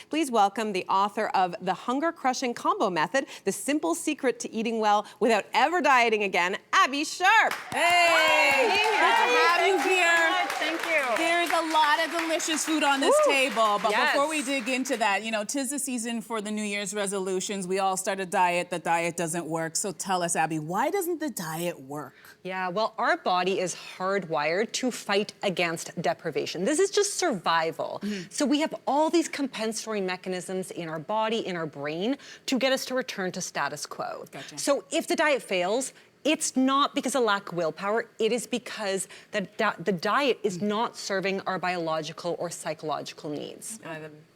Please welcome the author of The Hunger Crushing Combo Method, The Simple Secret to Eating Well Without Ever Dieting Again, Abbey Sharp. Hey! Good to have you here. Thank you. There's a lot of delicious food on this table, but before we dig into that, you know, 'tis the season for the New Year's resolutions. We all start a diet. The diet doesn't work. So tell us, Abby, why doesn't the diet work? Yeah, well, our body is hardwired to fight against deprivation. This is just survival. So we have all these compensatory mechanisms in our body, in our brain, to get us to return to status quo. Gotcha. So if the diet fails, it's not because of lack of willpower, it is because the diet is not serving our biological or psychological needs.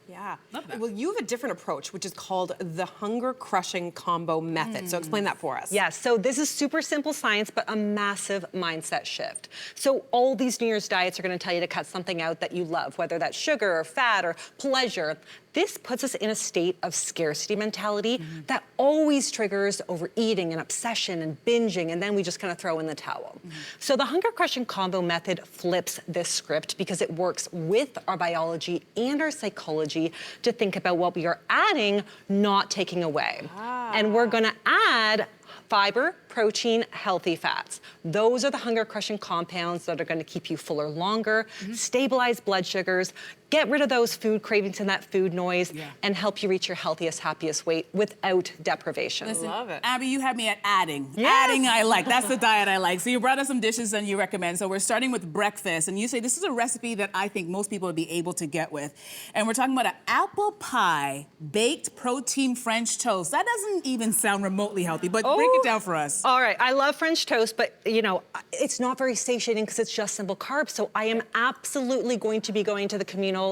Yeah. Well, you have a different approach, which is called the Hunger Crushing Combo Method. So explain that for us. Yeah, so this is super simple science, but a massive mindset shift. So all these New Year's diets are gonna tell you to cut something out that you love, whether that's sugar or fat or pleasure. This puts us in a state of scarcity mentality that always triggers overeating and obsession and binging, and then we just kind of throw in the towel. So the Hunger Crushing Combo Method flips this script because it works with our biology and our psychology to think about what we are adding, not taking away. And we're gonna add fiber, protein, healthy fats. Those are the hunger crushing compounds that are gonna keep you fuller longer, stabilize blood sugars, get rid of those food cravings and that food noise, and help you reach your healthiest, happiest weight without deprivation. Listen, Love it. Abby, you had me at adding. Yes. Adding I like. That's the diet I like. So you brought us some dishes and you recommend. So we're starting with breakfast. And you say this is a recipe that I think most people would be able to get with. And we're talking about an apple pie, baked protein French toast. That doesn't even sound remotely healthy, but break it down for us. All right, I love French toast, but you know, it's not very satiating because it's just simple carbs. So I am absolutely going to be going to the communal,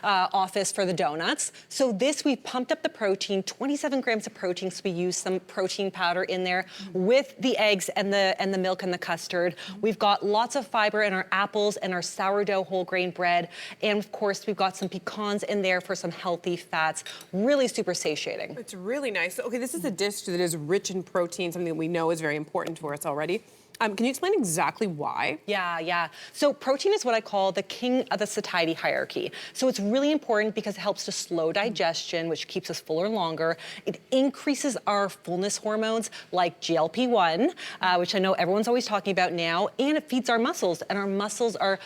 office for the donuts. So this, we pumped up the protein, 27 grams of protein. So we use some protein powder in there with the eggs and the milk and the custard. We've got lots of fiber in our apples and our sourdough whole grain bread. And of course, we've got some pecans in there for some healthy fats. Really super satiating. It's really nice. Okay, this is a dish that is rich in protein, something that we know is very important for us already. Can you explain exactly why? Yeah. So protein is what I call the king of the satiety hierarchy. So it's really important because it helps to slow digestion, which keeps us fuller longer. It increases our fullness hormones like GLP-1, which I know everyone's always talking about now, and it feeds our muscles, and our muscles are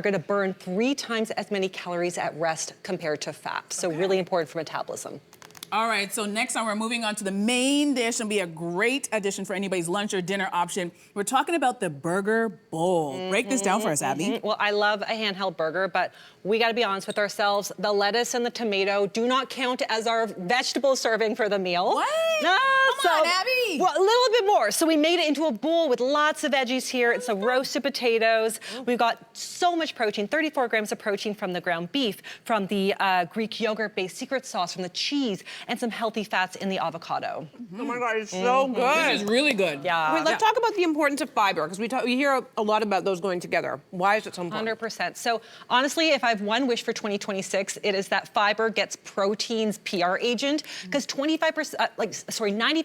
gonna burn 3 times as many calories at rest compared to fat. So really important for metabolism. All right, so next on, we're moving on to the main dish and be a great addition for anybody's lunch or dinner option. We're talking about the burger bowl. Break this down for us, Abby. Well, I love a handheld burger, but we gotta be honest with ourselves. The lettuce and the tomato do not count as our vegetable serving for the meal. What? No, Come on, Abby. Well, a little bit more. So we made it into a bowl with lots of veggies here. It's some roasted potatoes. We've got so much protein, 34 grams of protein from the ground beef, from the Greek yogurt-based secret sauce, from the cheese, and some healthy fats in the avocado. Oh my God, it's so good. This is really good. Yeah. Wait, let's talk about the importance of fiber, because we hear a lot about those going together. Why is it so important? 100%. So honestly, if I have one wish for 2026, it is that fiber gets protein's PR agent, because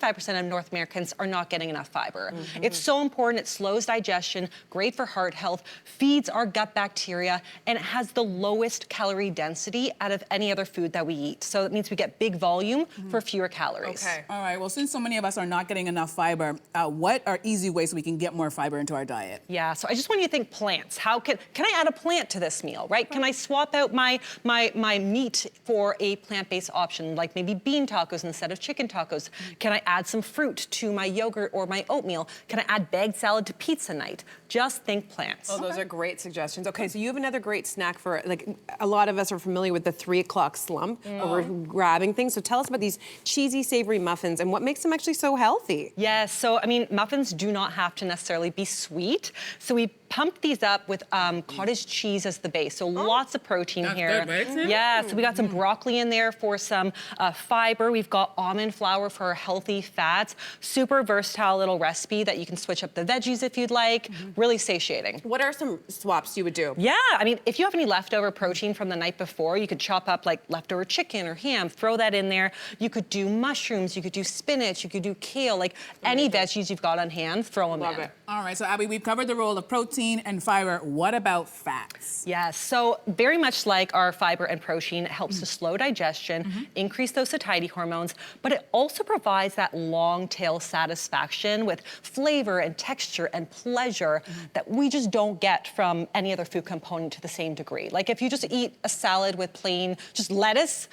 95% of North Americans are not getting enough fiber. It's so important. It slows digestion, great for heart health, feeds our gut bacteria, and it has the lowest calorie density out of any other food that we eat. So it means we get big volume for fewer calories. Okay. All right, well, since so many of us are not getting enough fiber, what are easy ways so we can get more fiber into our diet? Yeah, so I just want you to think plants. How can I add a plant to this meal, right? Can I swap out my meat for a plant-based option, like maybe bean tacos instead of chicken tacos? Can I add some fruit to my yogurt or my oatmeal? Can I add bagged salad to pizza night? Just think plants. Oh, those are great suggestions. Okay, so you have another great snack for, like, a lot of us are familiar with the 3 o'clock slump, where we're grabbing things. So tell us about these cheesy, savory muffins and what makes them actually so healthy. Yes, so I mean, muffins do not have to necessarily be sweet. So we pumped these up with cottage cheese as the base. So lots of protein here. Good, right? Yeah, so we got some broccoli in there for some fiber. We've got almond flour for our healthy fats. Super versatile little recipe that you can switch up the veggies if you'd like. Really satiating. What are some swaps you would do? Yeah, I mean, if you have any leftover protein from the night before, you could chop up like leftover chicken or ham, throw that in there. You could do mushrooms, you could do spinach, you could do kale, like any veggies you've got on hand, throw them in. Love it. All right, so Abby, we've covered the role of protein and fiber. What about fats? Yes, so very much like our fiber and protein, it helps to slow digestion, increase those satiety hormones, but it also provides that long tail satisfaction with flavor and texture and pleasure that we just don't get from any other food component to the same degree. Like if you just eat a salad with plain just lettuce,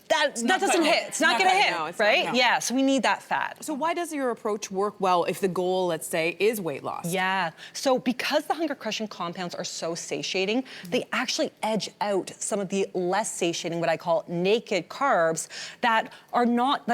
that doesn't hit. It's not gonna hit, no, it's right? not, no. Yeah, so we need that fat. So why does your approach work well if the goal, let's say, is weight loss? Yeah, so because the hunger crushing compounds are so satiating, they actually edge out some of the less satiating, what I call naked carbs that are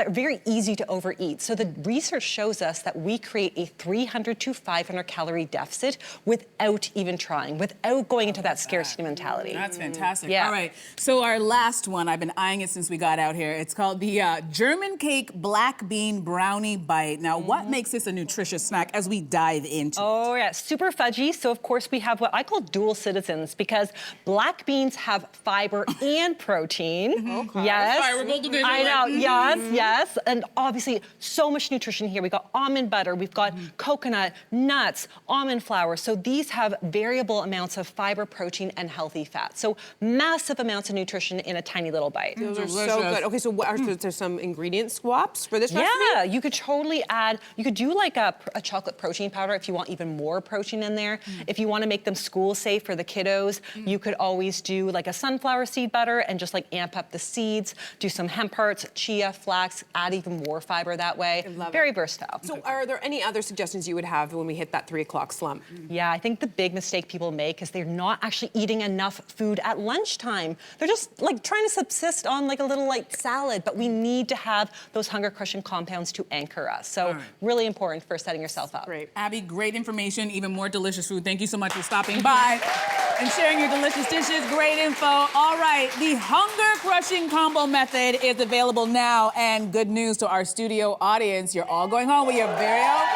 very easy to overeat. So the research shows us that we create a 300 to 500 calorie deficit without even trying, without going into that scarcity mentality. That's fantastic. Yeah. All right, so our last one, I've been eyeing it since we got out here. It's called the German cake black bean brownie bite. Now, what makes this a nutritious snack as we dive into it? Oh yeah, super fudgy. So of course we have what I call dual citizens because black beans have fiber and protein. Okay. Yes. Sorry, we're both looking at I you know. like, Yes. And obviously so much nutrition here. We got almond butter, we've got coconut, nuts, almond flour. So these have variable amounts of fiber, protein, and healthy fat. So massive amounts of nutrition in a tiny little bite. Those are so Delicious. good. Okay, so what are there some ingredient swaps for this recipe? Yeah, you could totally add, you could do like a chocolate protein powder if you want even more protein in there. If you want to make them school safe for the kiddos, you could always do like a sunflower seed butter and just like amp up the seeds, do some hemp hearts, chia, flax, add even more fiber that way. I love Very it. versatile. So are there any other suggestions you would have when we hit that 3 o'clock slump? Yeah, I think the big mistake people make is they're not actually eating enough food at lunchtime. They're just like trying to subsist on like a little like salad, but we need to have those hunger crushing compounds to anchor us. So really important for setting yourself up. Great. Abby, great information, even more delicious food. Thank you so much for stopping by and sharing your delicious dishes. Great info. All right, the hunger crushing combo method is available now. And good news to our studio audience, you're all going home with your very own